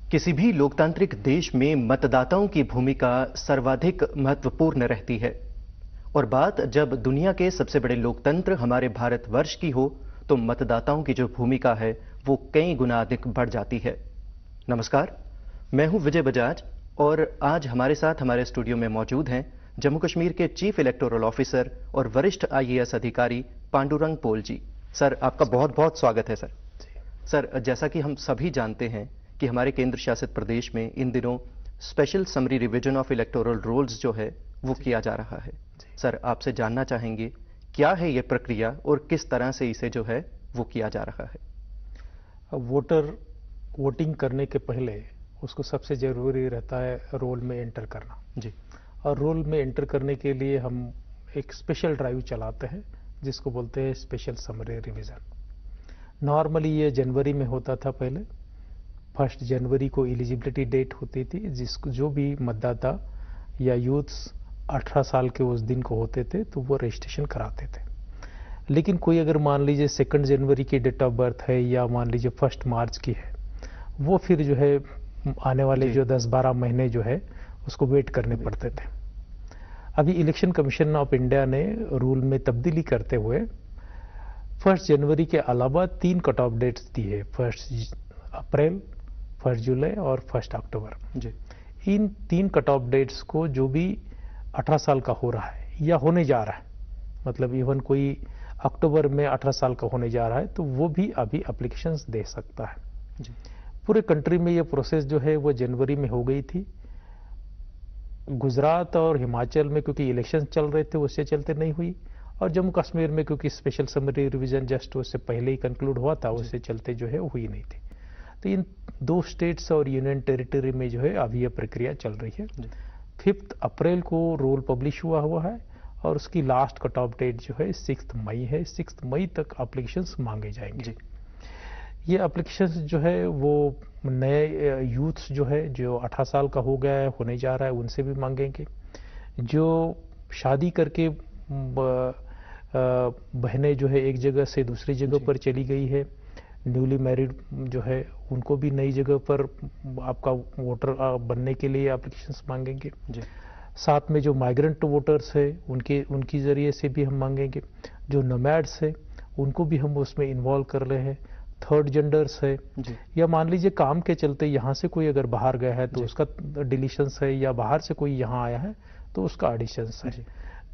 किसी भी लोकतांत्रिक देश में मतदाताओं की भूमिका सर्वाधिक महत्वपूर्ण रहती है। और बात जब दुनिया के सबसे बड़े लोकतंत्र हमारे भारतवर्ष की हो तो मतदाताओं की जो भूमिका है वो कई गुना अधिक बढ़ जाती है। नमस्कार, मैं हूं विजय बजाज और आज हमारे साथ हमारे स्टूडियो में मौजूद हैं जम्मू कश्मीर के चीफ इलेक्टोरल ऑफिसर और वरिष्ठ आईएएस अधिकारी पांडुरंग पोल जी। सर, आपका बहुत बहुत स्वागत है। सर, जैसा कि हम सभी जानते हैं कि हमारे केंद्र शासित प्रदेश में इन दिनों special summary revision of electoral rolls जो है वो किया जा रहा है। सर, आपसे जानना चाहेंगे क्या है ये प्रक्रिया और किस तरह से इसे जो है वो किया जा रहा है। वोटर वोटिंग करने के पहले उसको सबसे ज़रूरी रहता है रोल में एंटर करना जी। और रोल में एंटर करने के लिए हम एक स्पेशल ड्राइव चलाते हैं जिसको बोलते हैं स्पेशल समरी रिवीजन। नॉर्मली ये जनवरी में होता था। पहले 1 जनवरी को एलिजिबिलिटी डेट होती थी, जिसको जो भी मतदाता या यूथ्स 18 साल के उस दिन को होते थे तो वो रजिस्ट्रेशन कराते थे। लेकिन कोई अगर मान लीजिए 2 जनवरी की डेट ऑफ बर्थ है या मान लीजिए 1 मार्च की है, वो फिर जो है आने वाले जो 10-12 महीने जो है उसको वेट करने पड़ते थे। अभी इलेक्शन कमीशन ऑफ इंडिया ने रूल में तब्दीली करते हुए 1 जनवरी के अलावा 3 कट ऑफ डेट्स दी है, 1 अप्रैल, 1 जुलाई और 1 अक्टूबर जी। इन 3 कट ऑफ डेट्स को जो भी 18 साल का हो रहा है या होने जा रहा है, मतलब इवन कोई अक्टूबर में 18 साल का होने जा रहा है तो वो भी अभी एप्लीकेशंस दे सकता है जी। पूरे कंट्री में ये प्रोसेस जो है वो जनवरी में हो गई थी। गुजरात और हिमाचल में क्योंकि इलेक्शन चल रहे थे उससे चलते नहीं हुई, और जम्मू कश्मीर में क्योंकि स्पेशल समरी रिवीजन जस्ट उससे पहले ही कंक्लूड हुआ था उससे चलते जो है हुई नहीं थी। तो इन 2 स्टेट्स और यूनियन टेरिटरी में जो है अभी यह प्रक्रिया चल रही है। 5 अप्रैल को रोल पब्लिश हुआ है और उसकी लास्ट कट ऑफ डेट जो है 6 मई है। 6 मई तक एप्लीकेशंस मांगे जाएंगे। ये एप्लीकेशंस जो है वो नए यूथ्स जो है जो 18 साल का हो गया है, होने जा रहा है, उनसे भी मांगेंगे। जो शादी करके बहनें जो है एक जगह से दूसरी जगह पर चली गई है, न्यूली मैरिड जो है उनको भी नई जगह पर आपका वोटर बनने के लिए एप्लीकेशंस मांगेंगे जी। साथ में जो माइग्रेंट वोटर्स है उनकी जरिए से भी हम मांगेंगे। जो नोमैड्स है उनको भी हम उसमें इन्वॉल्व कर रहे हैं। थर्ड जेंडर्स है जी। या मान लीजिए काम के चलते यहाँ से कोई अगर बाहर गया है तो उसका डिलीशंस है, या बाहर से कोई यहाँ आया है तो उसका एडिशंस है।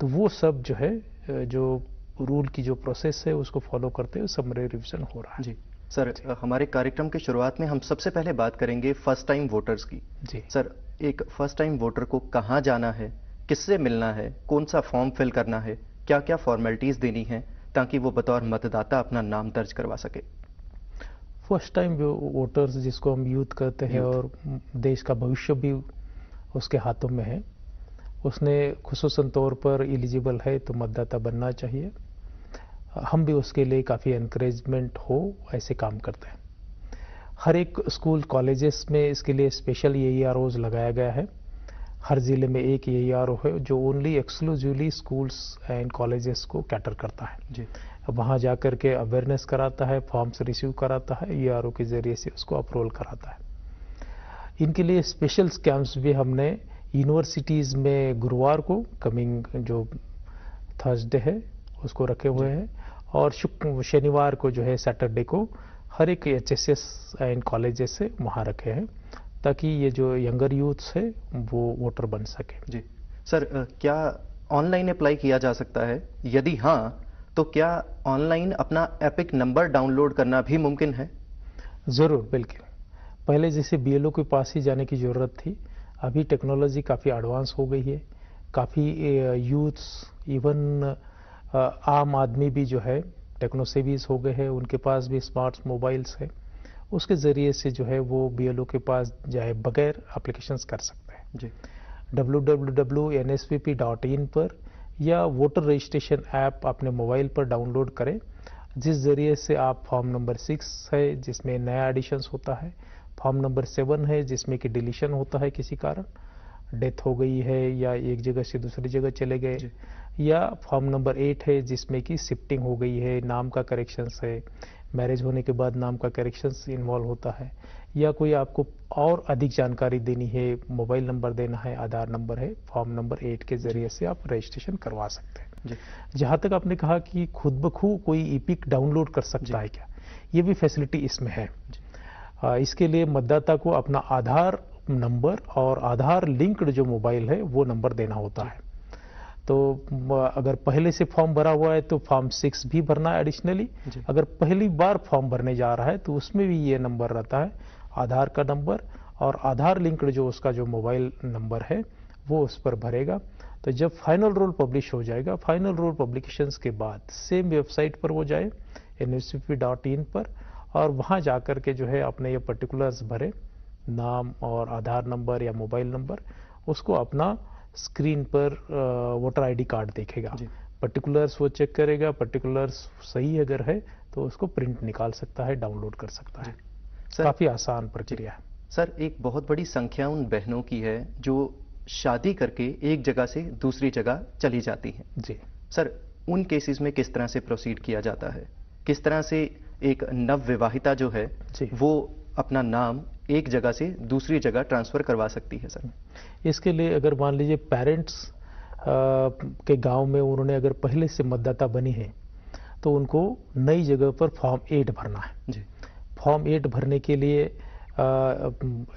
तो वो सब जो है जो रूल की जो प्रोसेस है उसको फॉलो करते हुए समरी रिवीजन हो रहा है। जी सर, हमारे कार्यक्रम के शुरुआत में हम सबसे पहले बात करेंगे फर्स्ट टाइम वोटर्स की। जी सर, एक फर्स्ट टाइम वोटर को कहाँ जाना है, किससे मिलना है, कौन सा फॉर्म फिल करना है, क्या क्या फॉर्मेलिटीज देनी है ताकि वो बतौर मतदाता अपना नाम दर्ज करवा सके। फर्स्ट टाइम वोटर्स जिसको हम यूथ कहते हैं और देश का भविष्य भी उसके हाथों में है, उसने खुसूसन तौर पर एलिजिबल है तो मतदाता बनना चाहिए। हम भी उसके लिए काफ़ी एनकरेजमेंट हो ऐसे काम करते हैं। हर एक स्कूल कॉलेजेस में इसके लिए स्पेशल AEROs लगाया गया है। हर ज़िले में एक AERO है जो only exclusively schools and colleges को कैटर करता है जी। वहाँ जाकर के अवेयरनेस कराता है, फॉर्म्स रिसीव कराता है, AERO के ज़रिए से उसको अप्रूवल कराता है। इनके लिए स्पेशल कैंप्स भी हमने यूनिवर्सिटीज़ में गुरुवार को कमिंग जो थर्सडे है उसको रखे हुए हैं, और शनिवार को जो है सैटरडे को हर एक HSS एंड कॉलेजेस से वहाँ रखे हैं ताकि ये जो यंगर यूथ्स है वो वोटर बन सके। जी सर, क्या ऑनलाइन अप्लाई किया जा सकता है? यदि हाँ तो क्या ऑनलाइन अपना एपिक नंबर डाउनलोड करना भी मुमकिन है? ज़रूर, बिल्कुल। पहले जैसे BLO के पास ही जाने की ज़रूरत थी, अभी टेक्नोलॉजी काफ़ी एडवांस हो गई है। काफ़ी यूथ्स इवन आम आदमी भी जो है टेक्नो सेवीज हो गए हैं, उनके पास भी स्मार्ट मोबाइल्स है, उसके ज़रिए से जो है वो BLO के पास जाए बगैर एप्लीकेशंस कर सकते हैं। जी। www.nsvp.in पर या वोटर रजिस्ट्रेशन ऐप अपने मोबाइल पर डाउनलोड करें, जिस ज़रिए से आप फॉर्म नंबर 6 है जिसमें नया एडिशंस होता है, फॉर्म नंबर 7 है जिसमें कि डिलीशन होता है, किसी कारण डेथ हो गई है या एक जगह से दूसरी जगह चले गए, या फॉर्म नंबर 8 है जिसमें कि शिफ्टिंग हो गई है, नाम का करेक्शंस है, मैरिज होने के बाद नाम का करेक्शंस इन्वॉल्व होता है, या कोई आपको और अधिक जानकारी देनी है, मोबाइल नंबर देना है, आधार नंबर है, फॉर्म नंबर 8 के जरिए से आप रजिस्ट्रेशन करवा सकते हैं। जहां तक आपने कहा कि खुद ब खुद कोई ईपिक डाउनलोड कर सकता है क्या, ये भी फैसिलिटी इसमें है। इसके लिए मतदाता को अपना आधार नंबर और आधार लिंक्ड जो मोबाइल है वो नंबर देना होता है। तो अगर पहले से फॉर्म भरा हुआ है तो फॉर्म 6 भी भरना है एडिशनली। अगर पहली बार फॉर्म भरने जा रहा है तो उसमें भी ये नंबर रहता है, आधार का नंबर और आधार लिंक्ड जो उसका जो मोबाइल नंबर है वो उस पर भरेगा। तो जब फाइनल रोल पब्लिश हो जाएगा, फाइनल रोल पब्लिकेशंस के बाद सेम वेबसाइट पर वो जाए nsvp.in पर, और वहाँ जाकर के जो है अपने ये पर्टिकुलर्स भरे, नाम और आधार नंबर या मोबाइल नंबर, उसको अपना स्क्रीन पर वोटर आईडी कार्ड देखेगा, पर्टिकुलर्स वो चेक करेगा, पर्टिकुलर्स सही अगर है तो उसको प्रिंट निकाल सकता है, डाउनलोड कर सकता है। काफ़ी आसान प्रक्रिया है। सर, एक बहुत बड़ी संख्या उन बहनों की है जो शादी करके एक जगह से दूसरी जगह चली जाती हैं। जी सर, उन केसेस में किस तरह से प्रोसीड किया जाता है? किस तरह से एक नवविवाहिता जो है वो अपना नाम एक जगह से दूसरी जगह ट्रांसफर करवा सकती है? सर, इसके लिए अगर मान लीजिए पेरेंट्स के गांव में उन्होंने अगर पहले से मतदाता बनी है तो उनको नई जगह पर फॉर्म 8 भरना है। जी। फॉर्म 8 भरने के लिए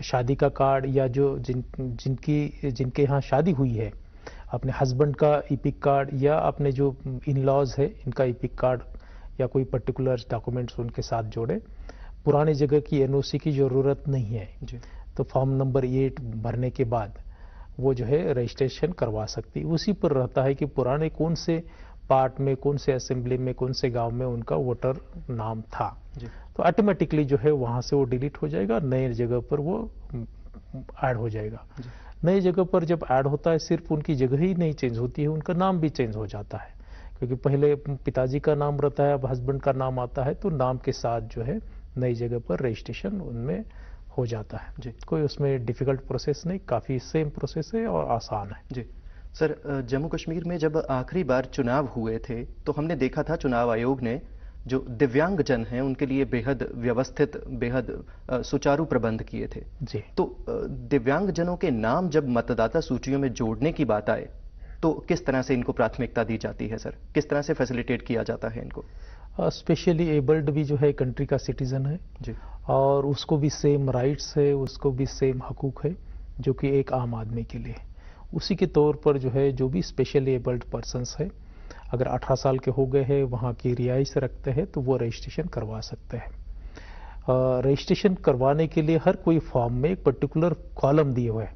शादी का कार्ड या जो जिनके यहाँ शादी हुई है, अपने हस्बैंड का ईपिक कार्ड या अपने जो इन लॉज है इनका ईपिक कार्ड या कोई पर्टिकुलर डॉक्यूमेंट्स उनके साथ जोड़े। पुरानी जगह की एनओसी की जरूरत नहीं है। जी। तो फॉर्म नंबर 8 भरने के बाद वो जो है रजिस्ट्रेशन करवा सकती है। उसी पर रहता है कि पुराने कौन से पार्ट में, कौन से असेंबली में, कौन से गांव में उनका वोटर नाम था। जी। तो ऑटोमेटिकली जो है वहां से वो डिलीट हो जाएगा, नई जगह पर वो ऐड हो जाएगा। नई जगह पर जब ऐड होता है सिर्फ उनकी जगह ही नहीं चेंज होती है, उनका नाम भी चेंज हो जाता है, क्योंकि पहले पिताजी का नाम रहता है, अब हस्बैंड का नाम आता है, तो नाम के साथ जो है नई जगह पर रजिस्ट्रेशन उनमें हो जाता है। जी। कोई उसमें डिफिकल्ट प्रोसेस नहीं, काफ़ी सेम प्रोसेस है और आसान है। जी सर, जम्मू कश्मीर में जब आखिरी बार चुनाव हुए थे तो हमने देखा था चुनाव आयोग ने जो दिव्यांग जन हैं उनके लिए बेहद व्यवस्थित, बेहद सुचारू प्रबंध किए थे। जी। तो दिव्यांग जनों के नाम जब मतदाता सूचियों में जोड़ने की बात आए तो किस तरह से इनको प्राथमिकता दी जाती है? सर, किस तरह से फैसिलिटेट किया जाता है इनको? स्पेशली एबल्ड भी जो है कंट्री का सिटीजन है। जी। और उसको भी सेम राइट्स है, उसको भी सेम हकूक है जो कि एक आम आदमी के लिए। उसी के तौर पर जो है जो भी स्पेशली एबल्ड पर्सन्स है, अगर 18 साल के हो गए हैं, वहाँ की रिहाइश रखते हैं तो वो रजिस्ट्रेशन करवा सकते हैं। रजिस्ट्रेशन करवाने के लिए हर कोई फॉर्म में एक पर्टिकुलर कॉलम दिए हुए हैं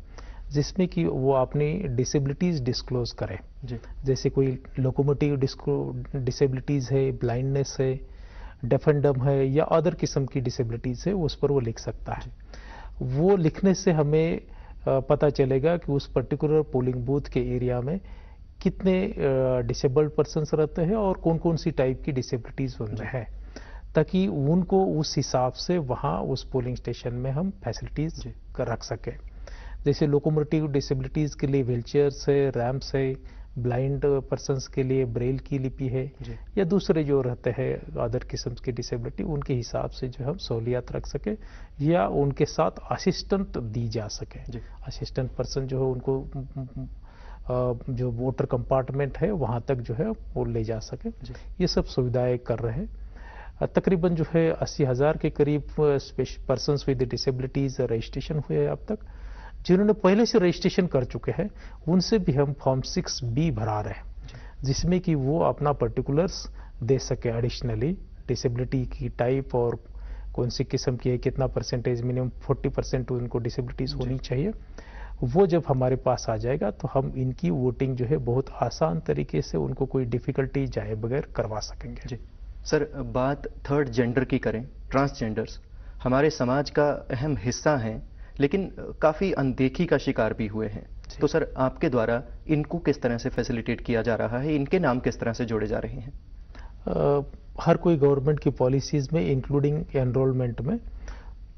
जिसमें कि वो अपनी डिसेबिलिटीज़ डिस्क्लोज करें। जैसे कोई लोकोमोटिव डिसेबिलिटीज़ है, ब्लाइंडनेस है, डेफ एंड डम है या अदर किस्म की डिसेबिलिटीज़ है, उस पर वो लिख सकता है। वो लिखने से हमें पता चलेगा कि उस पर्टिकुलर पोलिंग बूथ के एरिया में कितने डिसेबल्ड पर्सन्स रहते हैं और कौन कौन सी टाइप की डिसेबिलिटीज़ उनमें है, ताकि उनको उस हिसाब से वहाँ उस पोलिंग स्टेशन में हम फैसिलिटीज़ रख सकें। जैसे लोकोमोटिव डिसेबिलिटीज़ के लिए व्हीलचेयर्स है, रैम्प्स है, ब्लाइंड पर्सन्स के लिए ब्रेल की लिपि है, या दूसरे जो रहते हैं अदर किस्म की डिसेबिलिटी, उनके हिसाब से जो हम सहूलियत रख सके या उनके साथ असिस्टेंट दी जा सके। असिस्टेंट पर्सन जो है उनको जो वोटर कंपार्टमेंट है वहाँ तक जो है वो ले जा सके, ये सब सुविधाएं कर रहे हैं। तकरीबन जो है 80,000 के करीब पर्सन्स विद डिसेबिलिटीज़ रजिस्ट्रेशन हुए हैं अब तक। जिन्होंने पहले से रजिस्ट्रेशन कर चुके हैं उनसे भी हम फॉर्म 6B भरा रहे हैं, जिसमें कि वो अपना पर्टिकुलर्स दे सके एडिशनली, डिसेबिलिटी की टाइप और कौन सी किस्म की है, कितना परसेंटेज, मिनिमम 40% उनको डिसेबिलिटीज़ होनी चाहिए। वो जब हमारे पास आ जाएगा तो हम इनकी वोटिंग जो है बहुत आसान तरीके से उनको कोई डिफ़िकल्टी जाए बगैर करवा सकेंगे। जी सर, बात थर्ड जेंडर की करें, ट्रांसजेंडर्स हमारे समाज का अहम हिस्सा हैं लेकिन काफ़ी अनदेखी का शिकार भी हुए हैं। तो सर, आपके द्वारा इनको किस तरह से फैसिलिटेट किया जा रहा है, इनके नाम किस तरह से जोड़े जा रहे हैं? हर कोई गवर्नमेंट की पॉलिसीज़ में इंक्लूडिंग एनरोलमेंट में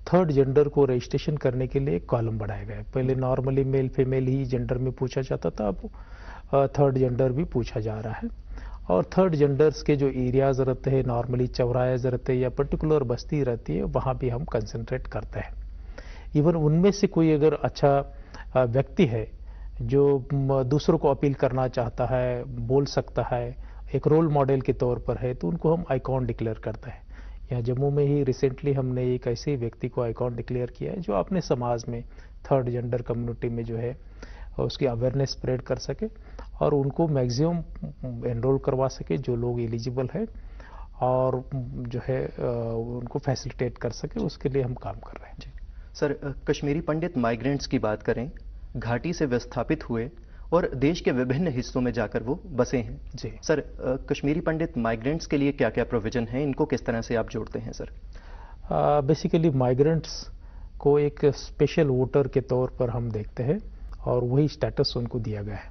थर्ड जेंडर को रजिस्ट्रेशन करने के लिए कॉलम बढ़ाया गया है। पहले नॉर्मली मेल फीमेल ही जेंडर में पूछा जाता था, अब थर्ड जेंडर भी पूछा जा रहा है। और थर्ड जेंडर्स के जो एरियाज रहते हैं, नॉर्मली चौराहे रहते हैं या पर्टिकुलर बस्ती रहती है, वहाँ भी हम कंसंट्रेट करते हैं। इवन उनमें से कोई अगर अच्छा व्यक्ति है जो दूसरों को अपील करना चाहता है, बोल सकता है, एक रोल मॉडल के तौर पर है, तो उनको हम आइकॉन डिक्लेयर करते हैं। यहाँ जम्मू में ही रिसेंटली हमने एक ऐसे व्यक्ति को आइकॉन डिक्लेयर किया है जो अपने समाज में थर्ड जेंडर कम्युनिटी में जो है उसकी अवेयरनेस स्प्रेड कर सके और उनको मैक्सिमम एनरोल करवा सके जो लोग एलिजिबल है, और जो है उनको फैसिलिटेट कर सके, उसके लिए हम काम कर रहे हैं। जी सर, कश्मीरी पंडित माइग्रेंट्स की बात करें, घाटी से विस्थापित हुए और देश के विभिन्न हिस्सों में जाकर वो बसे हैं। जी सर, कश्मीरी पंडित माइग्रेंट्स के लिए क्या क्या प्रोविजन है, इनको किस तरह से आप जोड़ते हैं सर? बेसिकली माइग्रेंट्स को एक स्पेशल वोटर के तौर पर हम देखते हैं और वही स्टेटस उनको दिया गया है,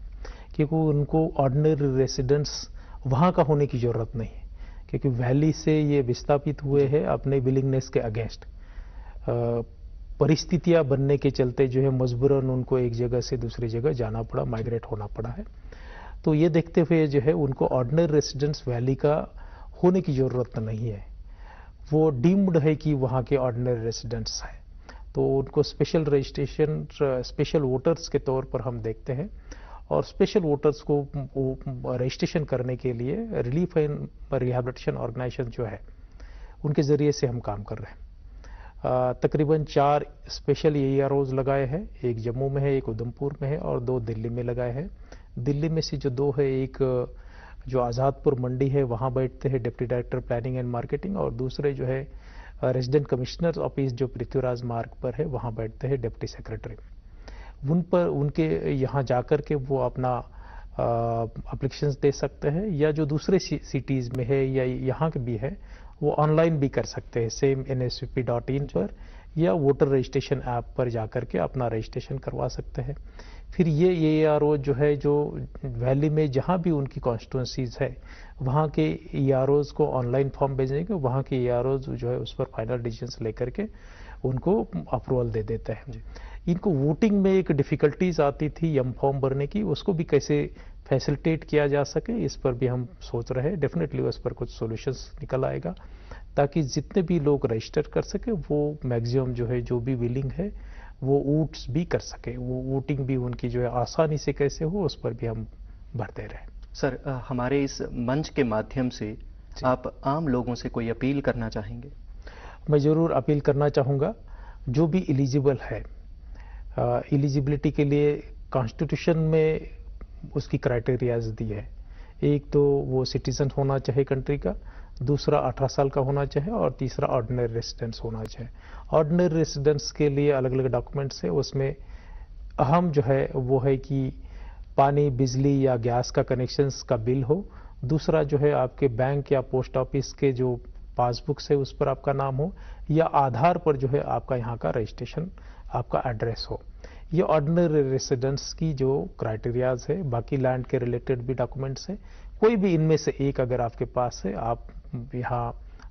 क्योंकि उनको ऑर्डिनरी रेसिडेंट्स वहाँ का होने की ज़रूरत नहीं है, क्योंकि वैली से ये विस्थापित हुए हैं अपने विलिंगनेस के अगेंस्ट। परिस्थितियां बनने के चलते जो है मजबूरन उनको एक जगह से दूसरी जगह जाना पड़ा, माइग्रेट होना पड़ा है। तो ये देखते हुए जो है उनको ऑर्डिनरी रेसिडेंट्स वैली का होने की ज़रूरत नहीं है, वो डीम्ड है कि वहाँ के ऑर्डिनरी रेसिडेंट्स हैं, तो उनको स्पेशल रजिस्ट्रेशन, स्पेशल वोटर्स के तौर पर हम देखते हैं। और स्पेशल वोटर्स को रजिस्ट्रेशन करने के लिए रिलीफ एंड रिहैबिलिटेशन ऑर्गेनाइजेशन जो है उनके ज़रिए से हम काम कर रहे हैं। तकरीबन 4 स्पेशल AROs लगाए हैं, एक जम्मू में है, एक उधमपुर में है और 2 दिल्ली में लगाए हैं। दिल्ली में से जो 2 है, एक जो आज़ादपुर मंडी है वहाँ बैठते हैं deputy director planning and marketing, और दूसरे जो है रेजिडेंट कमिश्नर ऑफिस जो पृथ्वीराज मार्ग पर है वहाँ बैठते हैं डिप्टी सेक्रेटरी। उन पर उनके यहाँ जाकर के वो अपना एप्लीकेशंस दे सकते हैं, या जो दूसरे सिटीज़ में है या यहाँ के भी है वो ऑनलाइन भी कर सकते हैं, सेम nsvp.in पर या वोटर रजिस्ट्रेशन ऐप पर जाकर के अपना रजिस्ट्रेशन करवा सकते हैं। फिर ये ARO जो है, जो वैली में जहाँ भी उनकी कॉन्स्टिट्यूंसीज है वहाँ के AROs को ऑनलाइन फॉर्म भेजेंगे, वहाँ के AROs जो है उस पर फाइनल डिसीजंस लेकर के उनको अप्रूवल दे देते हैं। इनको वोटिंग में एक डिफ़िकल्टीज आती थी एम फॉर्म भरने की, उसको भी कैसे फैसिलिटेट किया जा सके इस पर भी हम सोच रहे हैं। डेफिनेटली उस पर कुछ सॉल्यूशंस निकल आएगा ताकि जितने भी लोग रजिस्टर कर सके वो मैक्सिमम जो है, जो भी विलिंग है वो वोट्स भी कर सके, वो वोटिंग भी उनकी जो है आसानी से कैसे हो उस पर भी हम भरते रहे। सर, हमारे इस मंच के माध्यम से आप आम लोगों से कोई अपील करना चाहेंगे? मैं ज़रूर अपील करना चाहूँगा, जो भी एलिजिबल है, एलिजिबिलिटी के लिए कॉन्स्टिट्यूशन में उसकी क्राइटेरियाज दी है। एक तो वो सिटीजन होना चाहिए कंट्री का, दूसरा 18 साल का होना चाहिए और तीसरा ऑर्डिनरी रेसिडेंस होना चाहिए। ऑर्डिनरी रेसिडेंस के लिए अलग अलग डॉक्यूमेंट्स है, उसमें अहम जो है वो है कि पानी, बिजली या गैस का कनेक्शंस का बिल हो। दूसरा जो है आपके बैंक या पोस्ट ऑफिस के जो पासबुक्स है उस पर आपका नाम हो, या आधार पर जो है आपका यहाँ का रजिस्ट्रेशन, आपका एड्रेस हो। ये ऑर्डिनरी रेसिडेंस की जो क्राइटेरियाज है, बाकी लैंड के रिलेटेड भी डॉक्यूमेंट्स है, कोई भी इनमें से एक अगर आपके पास है आप यहाँ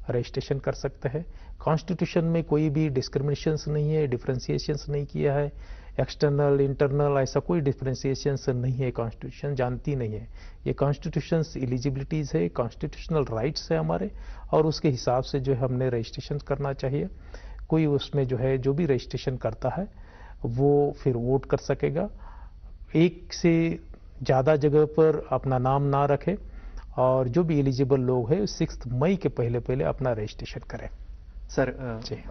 रजिस्ट्रेशन कर सकते हैं। कॉन्स्टिट्यूशन में कोई भी डिस्क्रिमिनेशंस नहीं है, डिफ्रेंसिएशंस नहीं किया है, एक्सटर्नल इंटरनल ऐसा कोई डिफ्रेंसिएशंस नहीं है, कॉन्स्टिट्यूशन जानती नहीं है। ये कॉन्स्टिट्यूशन एलिजिबिलिटीज़ है, कॉन्स्टिट्यूशनल राइट्स है हमारे, और उसके हिसाब से जो है हमने रजिस्ट्रेशन करना चाहिए। कोई उसमें जो है जो भी रजिस्ट्रेशन करता है वो फिर वोट कर सकेगा। एक से ज़्यादा जगह पर अपना नाम ना रखें, और जो भी एलिजिबल लोग हैं 6 मई के पहले अपना रजिस्ट्रेशन करें। सर,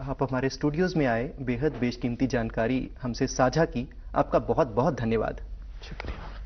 आप हमारे स्टूडियोज़ में आए, बेहद बेशकीमती जानकारी हमसे साझा की, आपका बहुत बहुत धन्यवाद। शुक्रिया।